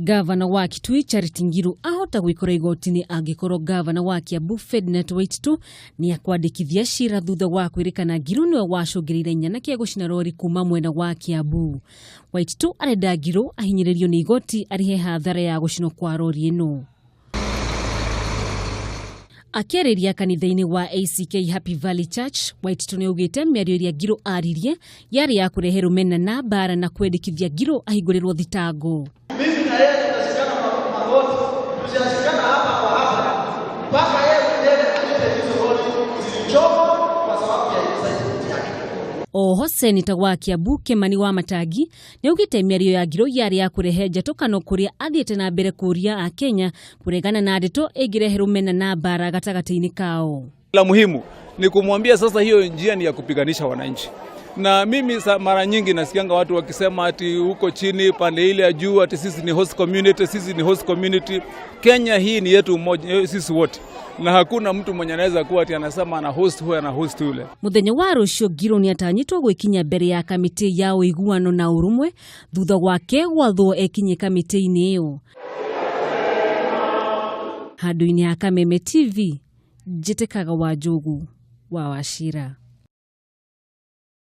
Ngavana wa Kitui Charity Ngilu ahota gwikora igoti-ini angikorwo Ngavana wa Kiambu Ferdinard Waititu niakwandikithia ciira thuutha wa kwirikana Ngilu niwe wacugiriire nyanake gucina rori kuma mwene wa Kiambu. Waititu arenda Ngilu ahinyiriirio ni igoti arihe hathara ya gucinwo kwa rori ino. Akĩarĩria kanitha-inĩ wa ACK Happy Valley Church, Waititu nĩaugĩte mĩario ĩrĩa Ngilu aririe yarĩ ya kũrehe rũmena na mbara na kwendekithia Ngilu ahingũrĩrwo thitango. Mimi na yeye tutashikana magoti, tutashikana hapa kwa hapa mpaka yeye mwenyewe alete hizo rori zilichomo kwa sababu ya excitement yake. Oho seneta wa Kiambu Kimani wa Matangi nĩaugĩte mĩario ya Ngilu yarĩ ya kũrehe njatũkano kũrĩa athiĩte na mbere kũria a Kenya kuregana na ndeto ĩngĩrehe rũmena na mbara gatagatĩ-inĩ kao. La muhimu ni kumwambia sasa hiyo njia ni ya kupiganisha wananchi. Na mimi mara nyingi nasikianga watu wakisema ati huko chini pande ile ya juu ati sisi ni host community, sisi ni host community. Kenya hii ni yetu moja, sisi wote. Na hakuna mtu mwenye anaweza kuwa ati anasema ana host huyo na host yule. Muthenya wa rucio Ngilu niatanyitwo gwikinya mbere ya kamiti ya uiguano na urumwe thutha wake wathwo ekinye kamiti-ini iyo. Handu-ini ya Kameme TV, njĩtĩkaga Wanjogu wa ciira.